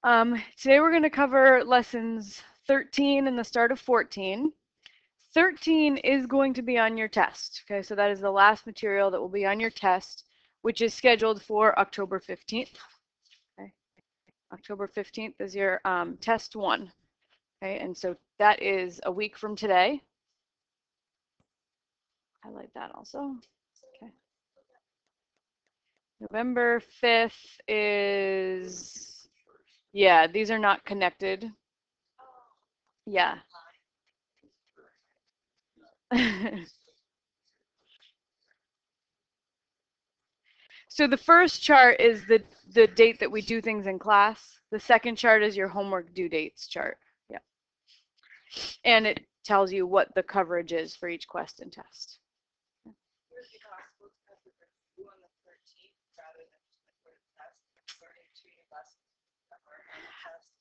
Today we're going to cover lessons 13 and the start of 14. 13 is going to be on your test. Okay, so that is the last material that will be on your test, which is scheduled for October 15th. Okay, October 15th is your test 1. Okay, and so that is a week from today. Highlight that also. Okay. November 5th is, yeah, these are not connected. Yeah. So the first chart is the date that we do things in class. The second chart is your homework due dates chart. Yeah. And it tells you what the coverage is for each quest and test.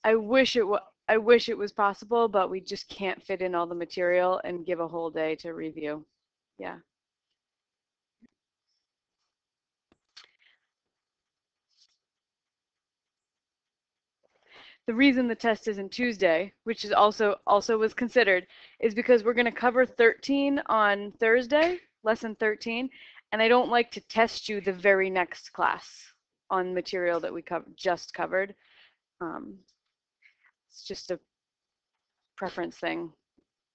I wish it was possible, but we just can't fit in all the material and give a whole day to review. Yeah. The reason the test isn't Tuesday, which is also was considered, is because we're going to cover 13 on Thursday, lesson 13, and I don't like to test you the very next class on material that we just covered. It's just a preference thing.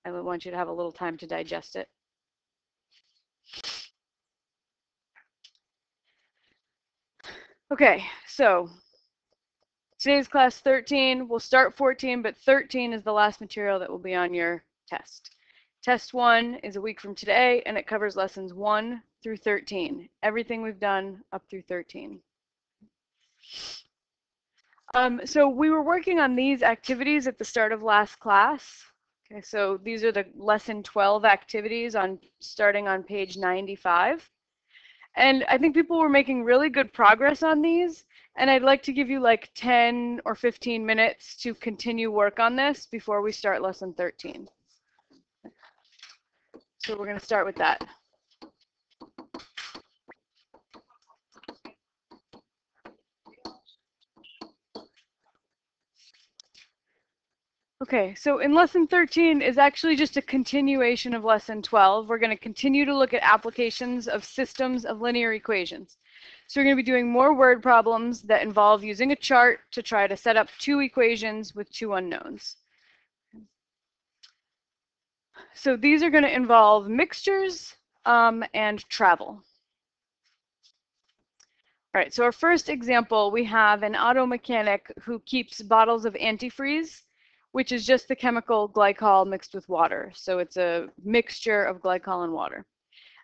I want you to have a little time to digest it. Okay, so today's class 13. We'll start 14, but 13 is the last material that will be on your test. Test 1 is a week from today, and it covers lessons 1 through 13. Everything we've done up through 13. So we were working on these activities at the start of last class. Okay, so these are the lesson 12 activities starting on page 95. And I think people were making really good progress on these. And I'd like to give you like 10 or 15 minutes to continue work on this before we start lesson 13. So we're going to start with that. Okay, so in lesson 13 is actually just a continuation of lesson 12. We're going to continue to look at applications of systems of linear equations. So we're going to be doing more word problems that involve using a chart to try to set up 2 equations with 2 unknowns. So these are going to involve mixtures and travel. All right, so our first example, we have an auto mechanic who keeps bottles of antifreeze, which is just the chemical glycol mixed with water. So it's a mixture of glycol and water.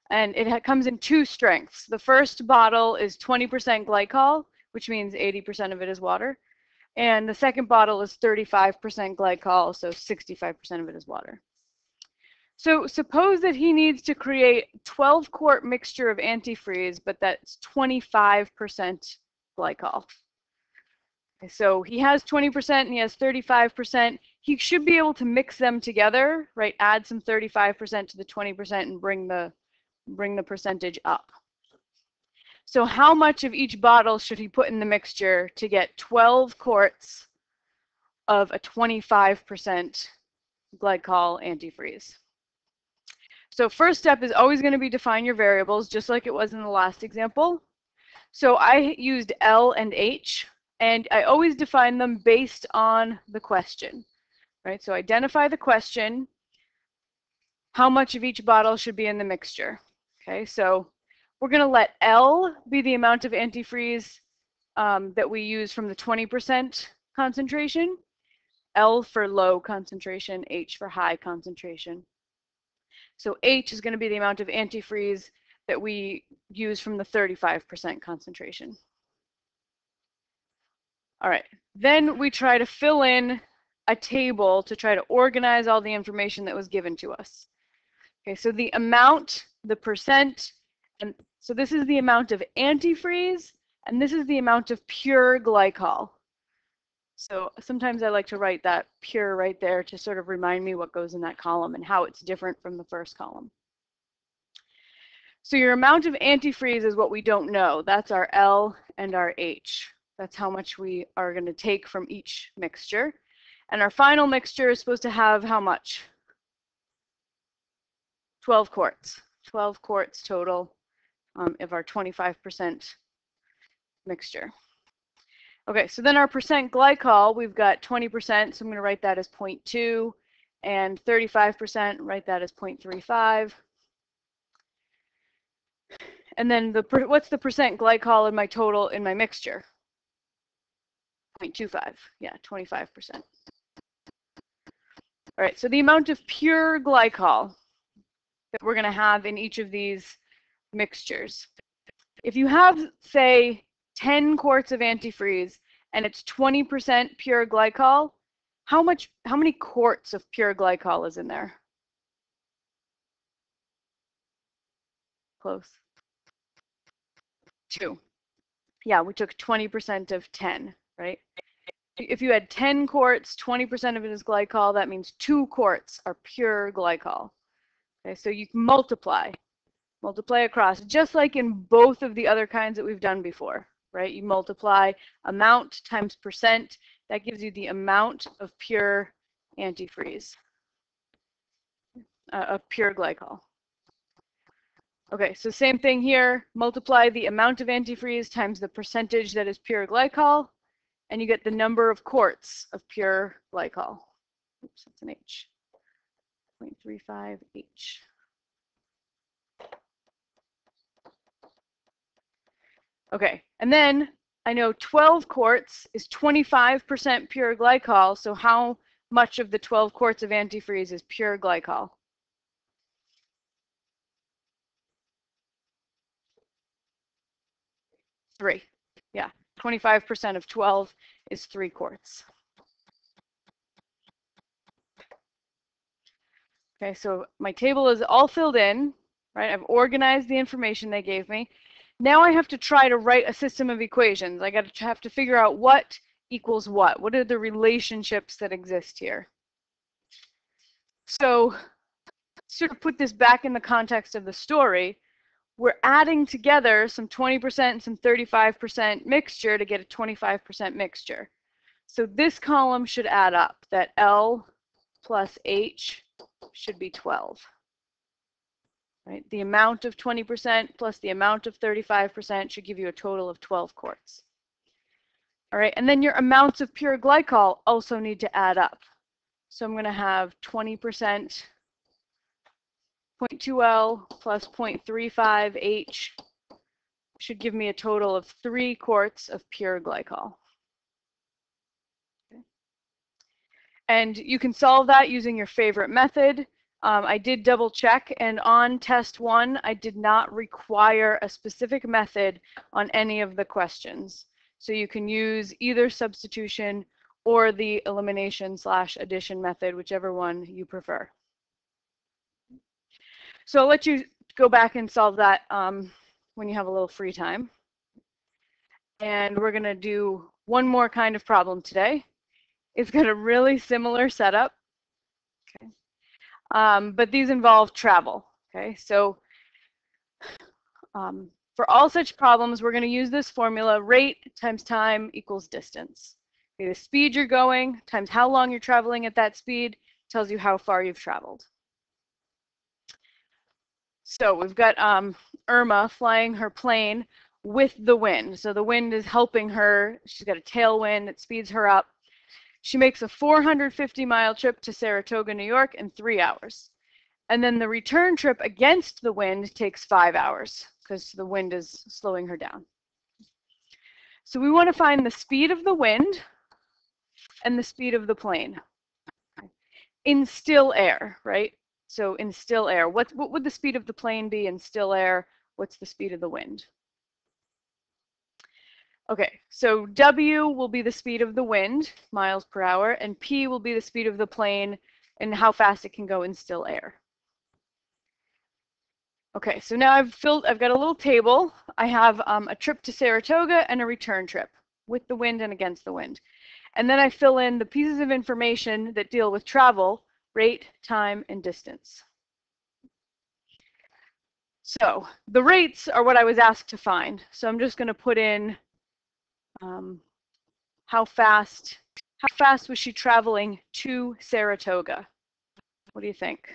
And it comes in 2 strengths. The first bottle is 20% glycol, which means 80% of it is water. And the second bottle is 35% glycol, so 65% of it is water. So suppose that he needs to create 12-quart mixture of antifreeze, but that's 25% glycol. So he has 20% and he has 35%. He should be able to mix them together, right? Add some 35% to the 20% and bring the percentage up. So how much of each bottle should he put in the mixture to get 12 quarts of a 25% glycol antifreeze? So first step is always going to be define your variables, just like it was in the last example. So I used L and H, and I always define them based on the question, right? So identify the question, how much of each bottle should be in the mixture. Okay, so we're going to let L be the amount of antifreeze that we use from the 20% concentration, L for low concentration, H for high concentration. So H is going to be the amount of antifreeze that we use from the 35% concentration. All right, then we try to fill in a table to try to organize all the information that was given to us. Okay, so the amount, the percent, and so this is the amount of antifreeze, and this is the amount of pure glycol. So sometimes I like to write that pure right there to sort of remind me what goes in that column and how it's different from the first column. So your amount of antifreeze is what we don't know. That's our L and our H. That's how much we are going to take from each mixture. And our final mixture is supposed to have how much? 12 quarts. 12 quarts total of our 25% mixture. Okay, so then our percent glycol, we've got 20%, so I'm going to write that as 0.2, and 35%, write that as 0.35. And then what's the percent glycol in my total in my mixture? 0.25, yeah, 25%. All right, so the amount of pure glycol that we're going to have in each of these mixtures. If you have, say, 10 quarts of antifreeze and it's 20% pure glycol, how many quarts of pure glycol is in there? Close. 2. Yeah, we took 20% of 10, right? If you had 10 quarts, 20% of it is glycol, that means 2 quarts are pure glycol. Okay, so you can multiply across, just like in both of the other kinds that we've done before, right? You multiply amount times percent, that gives you the amount of pure antifreeze, of pure glycol. Okay, so same thing here, multiply the amount of antifreeze times the percentage that is pure glycol, and you get the number of quarts of pure glycol. Oops, that's an H. 0.35 H. Okay, and then I know 12 quarts is 25% pure glycol, so how much of the 12 quarts of antifreeze is pure glycol? Three. Yeah, 25% of 12 is 3 quarts. Okay, so my table is all filled in, right? I've organized the information they gave me. Now I have to try to write a system of equations. I have to figure out what equals what. What are the relationships that exist here? So, sort of put this back in the context of the story, we're adding together some 20% and some 35% mixture to get a 25% mixture. So this column should add up, that L plus H should be 12. Right? The amount of 20% plus the amount of 35% should give you a total of 12 quarts. All right, and then your amounts of pure glycol also need to add up. So I'm going to have 20%, 0.2L plus 0.35H should give me a total of 3 quarts of pure glycol. Okay. And you can solve that using your favorite method. I did double check, and on test 1, I did not require a specific method on any of the questions. So you can use either substitution or the elimination/addition method, whichever one you prefer. So I'll let you go back and solve that when you have a little free time. And we're going to do one more kind of problem today. It's got a really similar setup. Okay. But these involve travel. Okay, so for all such problems, we're going to use this formula: rate times time equals distance. Okay, the speed you're going times how long you're traveling at that speed tells you how far you've traveled. So we've got Irma flying her plane with the wind. So the wind is helping her. She's got a tailwind that speeds her up. She makes a 450-mile trip to Saratoga, New York in 3 hours. And then the return trip against the wind takes 5 hours because the wind is slowing her down. So we want to find the speed of the wind and the speed of the plane in still air, right? So in still air, what would the speed of the plane be in still air? What's the speed of the wind? Okay, so W will be the speed of the wind, miles per hour, and P will be the speed of the plane and how fast it can go in still air. Okay, so now I've got a little table. I have a trip to Saratoga and a return trip with the wind and against the wind. And then I fill in the pieces of information that deal with travel: rate, time, and distance. So the rates are what I was asked to find. So I'm just going to put in How fast was she traveling to Saratoga? What do you think?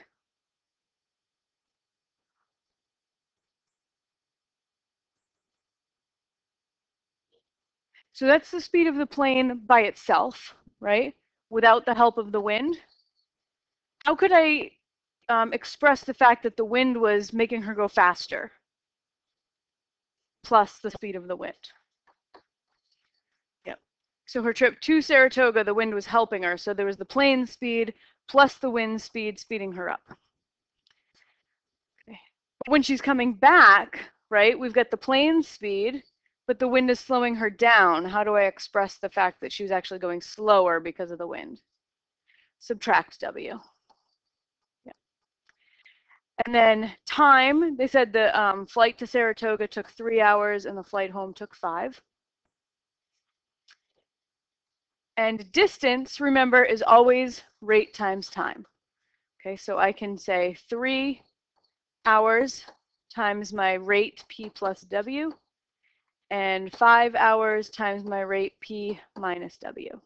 So that's the speed of the plane by itself, right? Without the help of the wind. How could I express the fact that the wind was making her go faster? Plus the speed of the wind. Yep. So her trip to Saratoga, the wind was helping her. So there was the plane speed plus the wind speed speeding her up. Okay. When she's coming back, right, we've got the plane speed, but the wind is slowing her down. How do I express the fact that she was actually going slower because of the wind? Subtract W. Yeah. And then time, they said the flight to Saratoga took 3 hours and the flight home took 5. And distance, remember, is always rate times time. Okay, so I can say 3 hours times my rate P plus W, and 5 hours times my rate P minus W.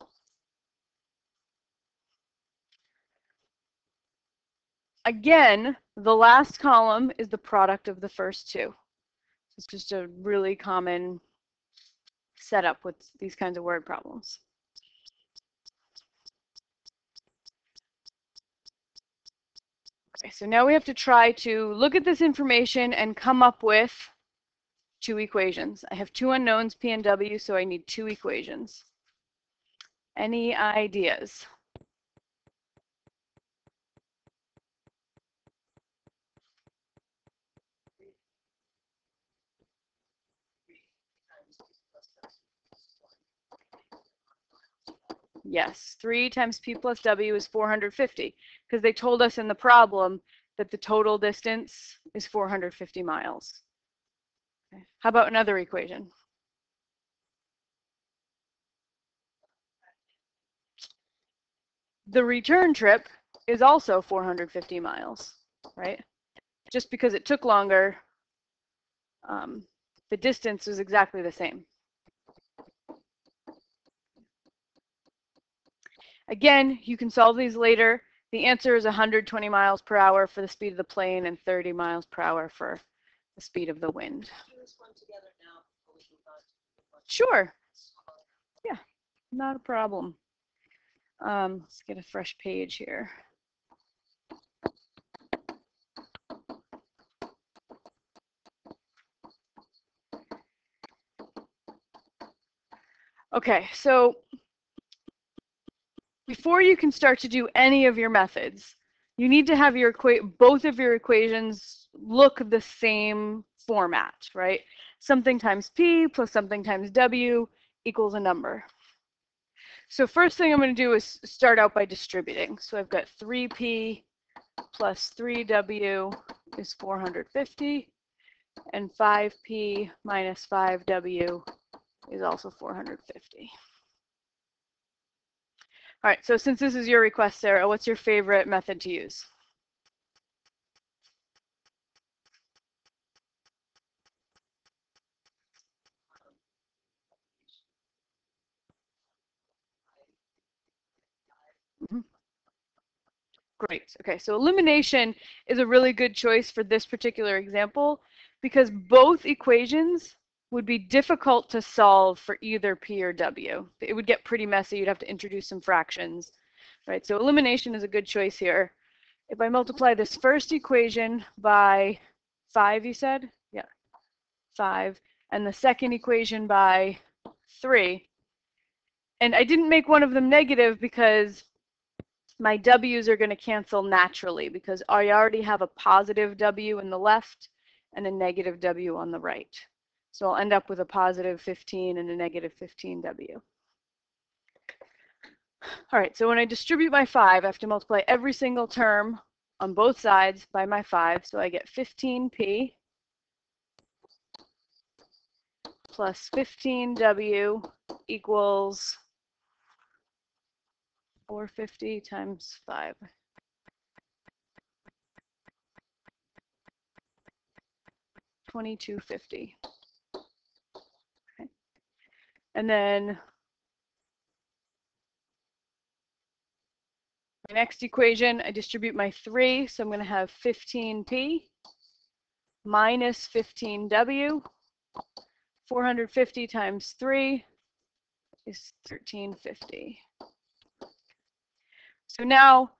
Again, the last column is the product of the first two. It's just a really common setup with these kinds of word problems. Okay, so now we have to try to look at this information and come up with 2 equations. I have 2 unknowns, P and W, so I need 2 equations. Any ideas? Yes, 3 times P plus W is 450, because they told us in the problem that the total distance is 450 miles. Okay. How about another equation? The return trip is also 450 miles, right? Just because it took longer, the distance is exactly the same. Again, you can solve these later. The answer is 120 miles per hour for the speed of the plane and 30 miles per hour for the speed of the wind. Sure. Yeah, not a problem. Let's get a fresh page here. Okay, so before you can start to do any of your methods, you need to have your both of your equations look the same format, right? Something times P plus something times W equals a number. So first thing I'm going to do is start out by distributing. So I've got 3P plus 3W is 450, and 5P minus 5W is also 450. All right, so since this is your request, Sarah, what's your favorite method to use? Mm-hmm. Great. Okay, so elimination is a really good choice for this particular example because both equations would be difficult to solve for either P or W. It would get pretty messy. You'd have to introduce some fractions, right? So elimination is a good choice here. If I multiply this first equation by 5, you said? Yeah, 5. And the second equation by 3. And I didn't make one of them negative because my W's are going to cancel naturally because I already have a positive W in the left and a negative W on the right. So I'll end up with a positive 15 and a negative 15W. All right, so when I distribute my 5, I have to multiply every single term on both sides by my 5. So I get 15P plus 15W equals 450 times 5. 2250. Okay. And then my next equation, I distribute my 3, so I'm going to have 15p minus 15w. 450 times 3 is 1350. So now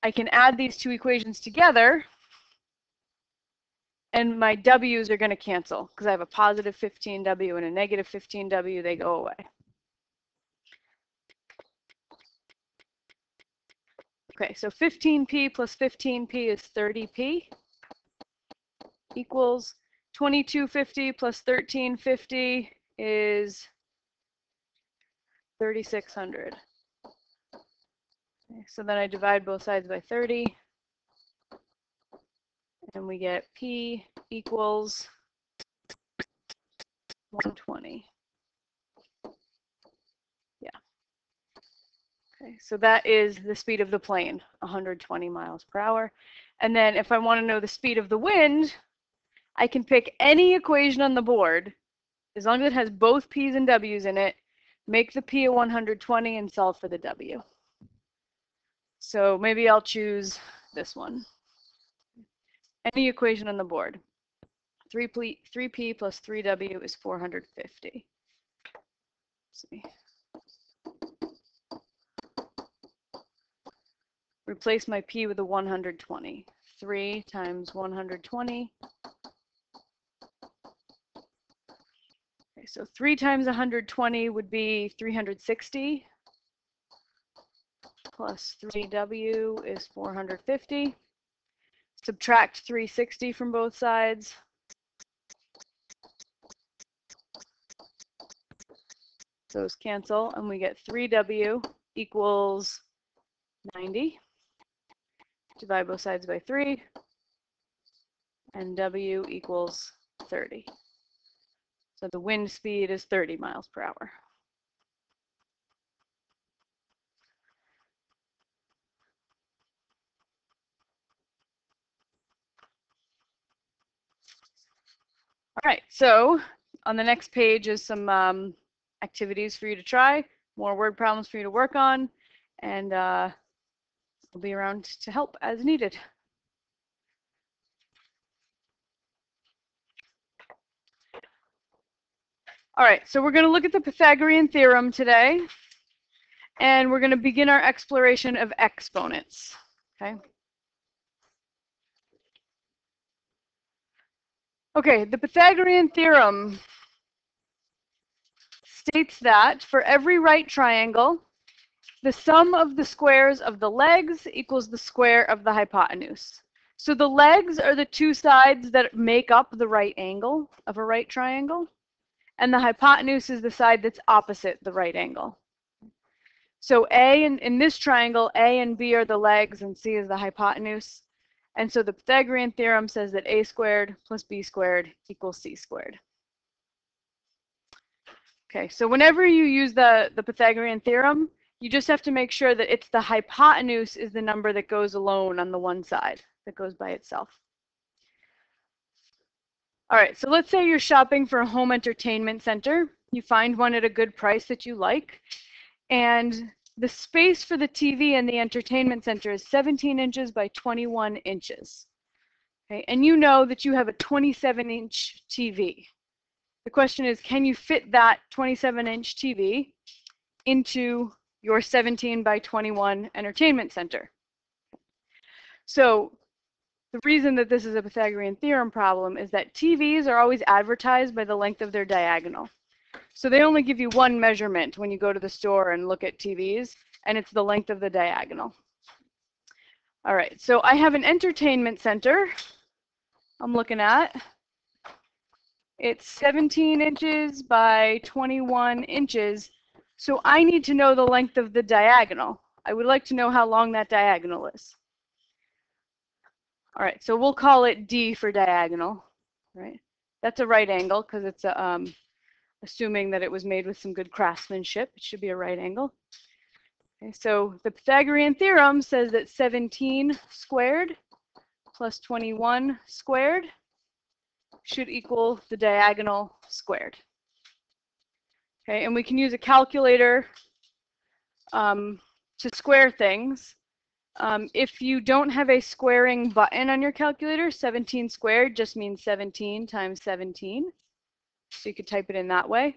I can add these two equations together, and my w's are going to cancel because I have a positive 15w and a negative 15w. They go away. Okay, so 15p plus 15p is 30p equals 2250 plus 1350 is 3600. Okay, so then I divide both sides by 30, and we get p equals 120. Yeah. Okay, so that is the speed of the plane, 120 miles per hour. And then if I want to know the speed of the wind, I can pick any equation on the board, as long as it has both p's and w's in it, make the p a 120 and solve for the w. So maybe I'll choose this one. Any equation on the board. 3p plus 3w is 450. Let's see. Replace my p with a 120. 3 times 120. Okay, so 3 times 120 would be 360. Plus 3w is 450. Subtract 360 from both sides. Those cancel, and we get 3w equals 90. Divide both sides by 3, and w equals 30. So the wind speed is 30 miles per hour. All right, so on the next page is some activities for you to try, more word problems for you to work on, and I'll be around to help as needed. All right, so we're going to look at the Pythagorean Theorem today, and we're going to begin our exploration of exponents. Okay. Okay, the Pythagorean Theorem states that for every right triangle, the sum of the squares of the legs equals the square of the hypotenuse. So the legs are the two sides that make up the right angle of a right triangle, and the hypotenuse is the side that's opposite the right angle. So A, in this triangle, A and B are the legs and C is the hypotenuse. And so the Pythagorean theorem says that A squared plus B squared equals C squared. Okay, so whenever you use the Pythagorean theorem, you just have to make sure that it's the hypotenuse is the number that goes alone on the one side, that goes by itself. All right, so let's say you're shopping for a home entertainment center. You find one at a good price that you like, and the space for the TV in the entertainment center is 17 inches by 21 inches. Okay, and you know that you have a 27-inch TV. The question is, can you fit that 27-inch TV into your 17 by 21 entertainment center? So the reason that this is a Pythagorean theorem problem is that TVs are always advertised by the length of their diagonal. So they only give you one measurement when you go to the store and look at TVs, and it's the length of the diagonal. All right, so I have an entertainment center I'm looking at. It's 17 inches by 21 inches. So I need to know the length of the diagonal. I would like to know how long that diagonal is. All right, so we'll call it D for diagonal, right? That's a right angle because it's assuming that it was made with some good craftsmanship. It should be a right angle. Okay, so the Pythagorean theorem says that 17 squared plus 21 squared should equal the diagonal squared. Okay, and we can use a calculator to square things. If you don't have a squaring button on your calculator, 17 squared just means 17 times 17. So you could type it in that way.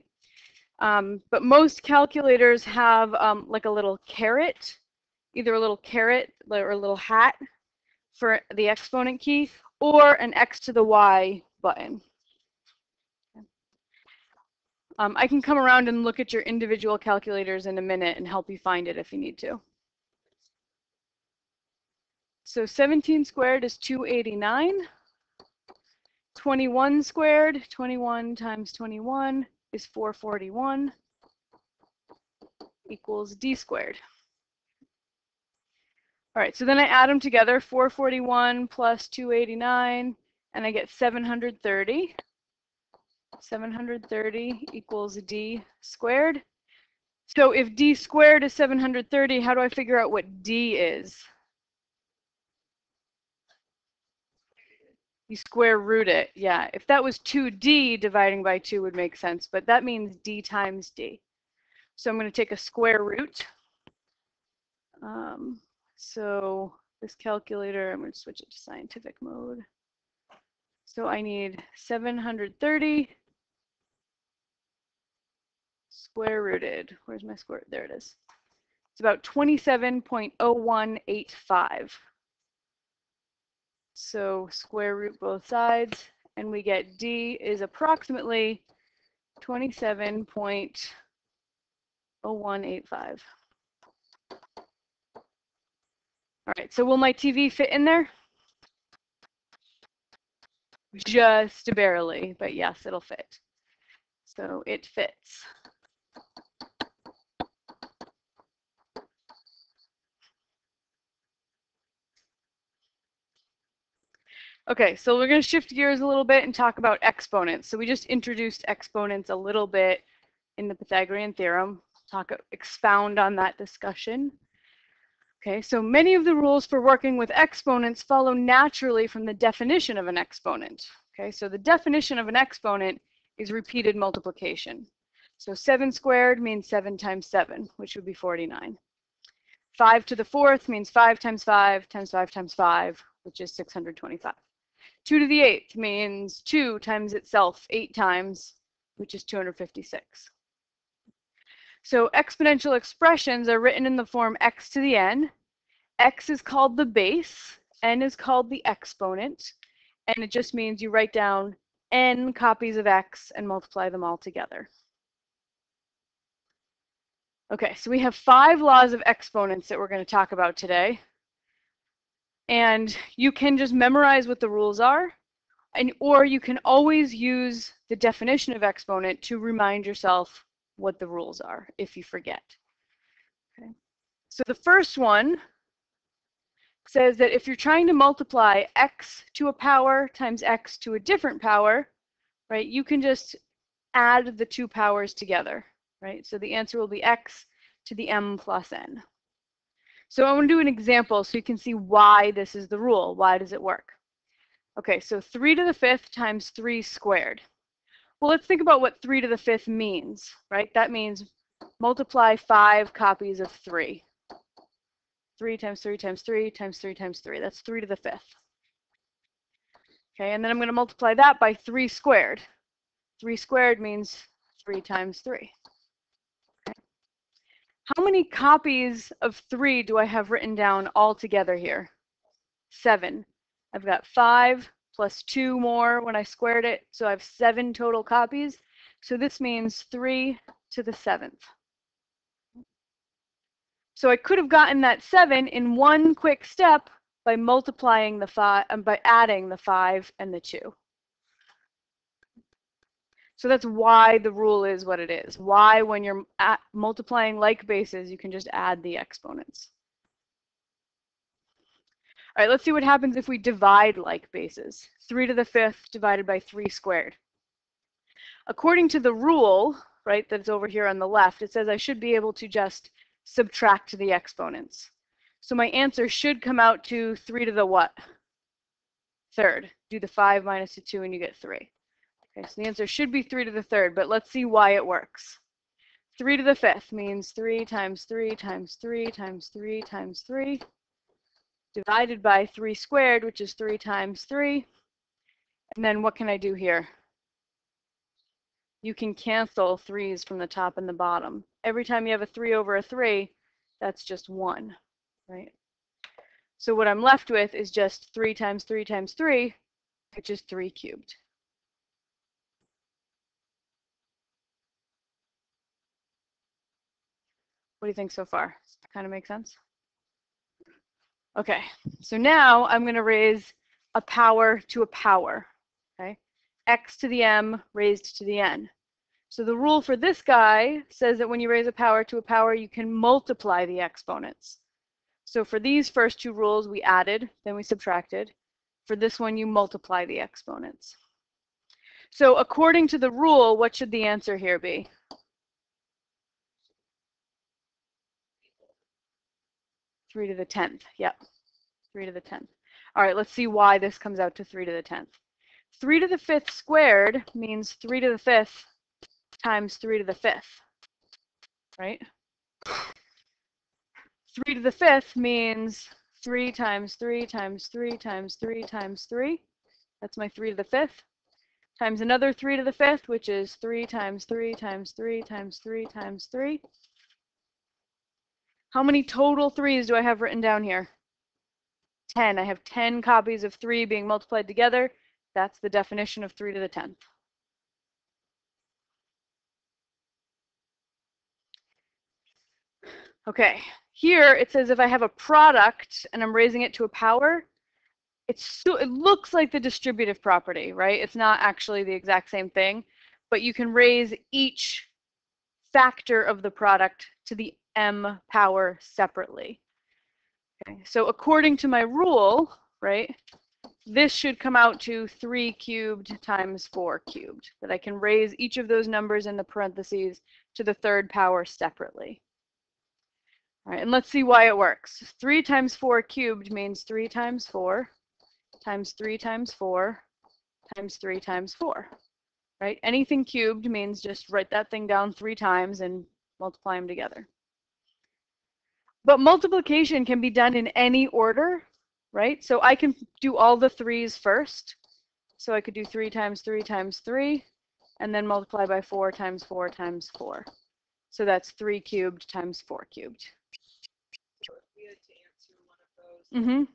But most calculators have like a little caret, either a little caret or a little hat for the exponent key, or an x to the y button. I can come around and look at your individual calculators in a minute and help you find it if you need to. So 17 squared is 289. 21 squared, 21 times 21 is 441 equals d squared. All right, so then I add them together, 441 plus 289, and I get 730. 730 equals d squared. So if d squared is 730, how do I figure out what d is? You square root it. Yeah, if that was 2d, dividing by 2 would make sense, but that means d times d. So I'm going to take a square root. So this calculator, I'm going to switch it to scientific mode. So I need 730 square rooted. Where's my square? There it is. It's about 27.0185. So square root both sides, and we get d is approximately 27.0185. All right, so will my TV fit in there? Just barely, but yes, it'll fit. So it fits. Okay, so we're going to shift gears a little bit and talk about exponents. So we just introduced exponents a little bit in the Pythagorean Theorem. Expound on that discussion. Okay, so many of the rules for working with exponents follow naturally from the definition of an exponent. Okay, so the definition of an exponent is repeated multiplication. So 7 squared means 7 times 7, which would be 49. 5 to the 4th means 5 times 5 times 5 times 5, which is 625. 2 to the 8th means 2 times itself 8 times, which is 256. So exponential expressions are written in the form x to the n. X is called the base, n is called the exponent, and it just means you write down n copies of x and multiply them all together. Okay, so we have 5 laws of exponents that we're going to talk about today. And you can just memorize what the rules are, or you can always use the definition of exponent to remind yourself what the rules are if you forget. Okay. So the first one says that if you're trying to multiply x to a power times x to a different power, right, you can just add the 2 powers together, right? So the answer will be x to the m plus n. So I want to do an example so you can see why this is the rule. Why does it work? Okay, so 3 to the 5th times 3 squared. Well, let's think about what 3 to the 5th means, right? That means multiply 5 copies of 3. 3 times 3 times 3 times 3 times 3. That's 3 to the 5th. Okay, and then I'm going to multiply that by 3 squared. 3 squared means 3 times 3. Okay. How many copies of 3 do I have written down all together here? 7. I've got 5 plus 2 more when I squared it, so I have 7 total copies. So this means 3 to the 7th. So I could have gotten that 7 in one quick step by multiplying the 5, by adding the 5 and the 2. So that's why the rule is what it is. Why, when you're multiplying like bases, you can just add the exponents. All right, let's see what happens if we divide like bases. 3 to the 5th divided by 3 squared. According to the rule, right, that's over here on the left, it says I should be able to just subtract the exponents. So my answer should come out to 3 to the what? 3rd. Do the 5 minus the 2 and you get 3. Okay, so the answer should be 3 to the 3rd, but let's see why it works. 3 to the 5th means 3 times 3 times 3 times 3 times 3 divided by 3 squared, which is 3 times 3. And then what can I do here? You can cancel 3's from the top and the bottom. Every time you have a 3 over a 3, that's just 1, right? So what I'm left with is just 3 times 3 times 3, which is 3 cubed. What do you think so far? Kind of make sense? Okay, so now I'm going to raise a power to a power, okay? X to the m raised to the n. So the rule for this guy says that when you raise a power to a power, you can multiply the exponents. So for these first two rules, we added, then we subtracted. For this one, you multiply the exponents. So according to the rule, what should the answer here be? Three to the 10th. Yep. 3 to the 10th. All right, let's see why this comes out to 3 to the 10th. 3 to the 5th squared means 3 to the 5th times 3 to the 5th, right? 3 to the 5th means 3 times 3 times 3 times 3 times 3. That's my 3 to the 5th. Times another 3 to the 5th, which is 3 times 3 times 3 times 3 times 3. How many total 3's do I have written down here? 10. I have 10 copies of 3 being multiplied together. That's the definition of 3 to the 10th. Okay, here it says if I have a product and I'm raising it to a power, it looks like the distributive property, right? It's not actually the exact same thing, but you can raise each factor of the product to the m power separately. Okay, so according to my rule, right, this should come out to 3 cubed times 4 cubed, that I can raise each of those numbers in the parentheses to the third power separately. All right, and let's see why it works. 3 times 4 cubed means 3 times 4 times 3 times 4 times 3 times 4, right? Anything cubed means just write that thing down 3 times and multiply them together. But multiplication can be done in any order, right? So I can do all the 3's first. So I could do 3 times 3 times 3, and then multiply by 4 times 4 times 4. So that's 3 cubed times 4 cubed. So if we had to answer one of those, in the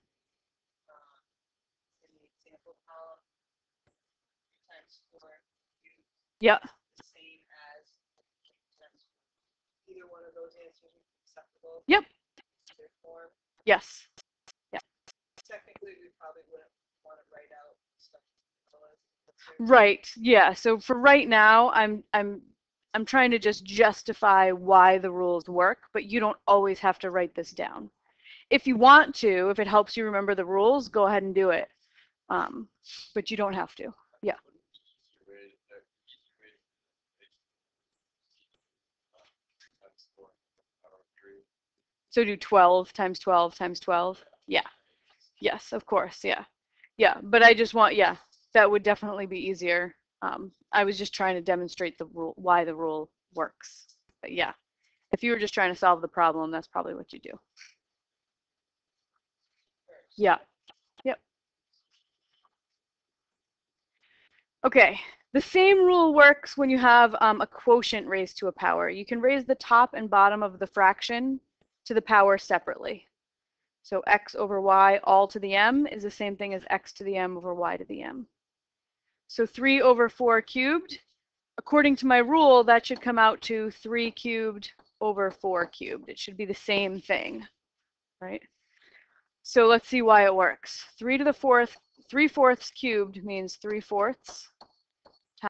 example column, 3 times 4 cubed, Yep. the same as 3 times 4. Either one of those answers would be acceptable. Yep. Their form. Yes. Yeah. Technically, we probably wouldn't want to write out stuff. Right. Yeah. So for right now, I'm trying to just justify why the rules work, but you don't always have to write this down. If you want to, if it helps you remember the rules, go ahead and do it. But you don't have to. Yeah. So do 12 times 12 times 12. Yeah. Yes, of course. Yeah. Yeah. But I just want, yeah, that would definitely be easier. I was just trying to demonstrate the rule, why the rule works. But yeah, if you were just trying to solve the problem, that's probably what you do. Yeah. Yep. Okay. The same rule works when you have a quotient raised to a power. You can raise the top and bottom of the fraction to the power separately. So x over y all to the m is the same thing as x to the m over y to the m. So 3 over 4 cubed, according to my rule, that should come out to 3 cubed over 4 cubed. It should be the same thing, right? So let's see why it works. 3 to the 4th, 3/4 cubed means 3/4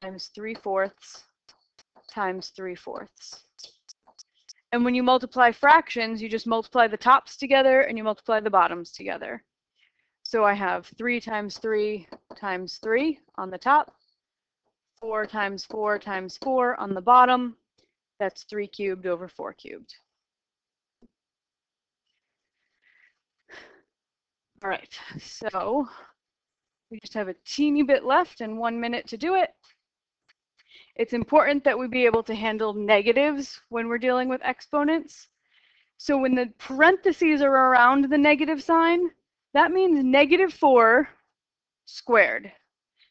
times 3/4 times 3/4. And when you multiply fractions, you just multiply the tops together and you multiply the bottoms together. So I have 3 times 3 times 3 on the top, 4 times 4 times 4 on the bottom. That's 3 cubed over 4 cubed. All right, so we just have a teeny bit left and 1 minute to do it. It's important that we be able to handle negatives when we're dealing with exponents. So when the parentheses are around the negative sign, that means -4 squared.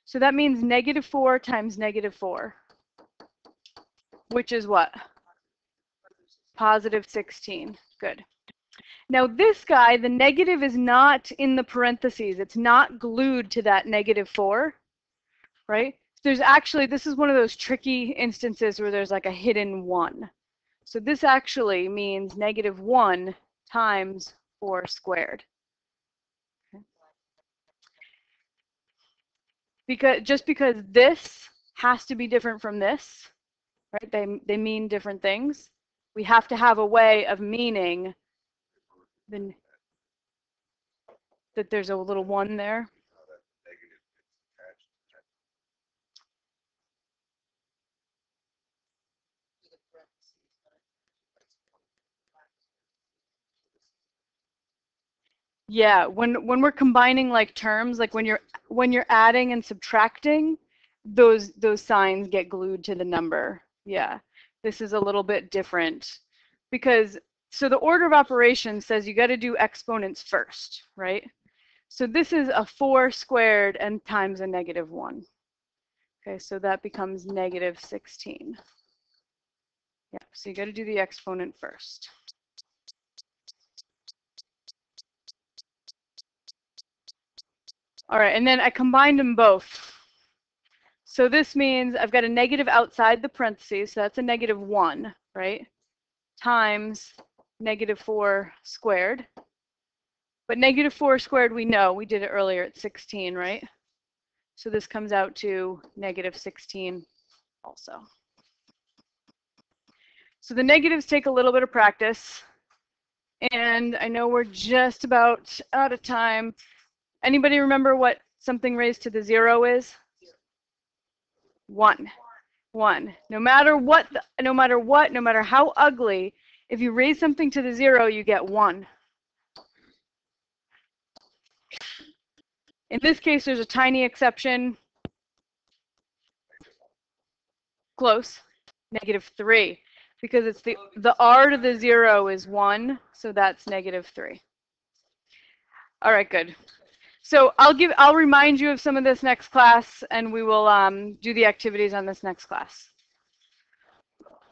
So that means -4 times -4, which is what? Positive 16. Good. Now this guy, the negative is not in the parentheses. It's not glued to that -4, right? There's actually, this is one of those tricky instances where there's like a hidden 1. So this actually means -1 times 4 squared. Just because this has to be different from this, right? They mean different things. We have to have a way of meaning that there's a little 1 there. Yeah, when we're combining like terms, like when you're adding and subtracting, those signs get glued to the number. Yeah, this is a little bit different because so the order of operations says you got to do exponents first, right? So this is a 4 squared and times a -1. Okay, so that becomes -16. Yeah, so you got to do the exponent first. All right, and then I combined them both. So this means I've got a negative outside the parentheses, so that's a -1, right? Times -4 squared. But -4 squared, we know, we did it earlier at 16, right? So this comes out to -16 also. So the negatives take a little bit of practice. And I know we're just about out of time. Anybody remember what something raised to the 0 is? 1. 1. No matter how ugly, if you raise something to the 0, you get 1. In this case, there's a tiny exception. Close. -3. Because it's the r to the 0 is 1, so that's -3. All right, good. So I'll remind you of some of this next class, and we will do the activities on this next class.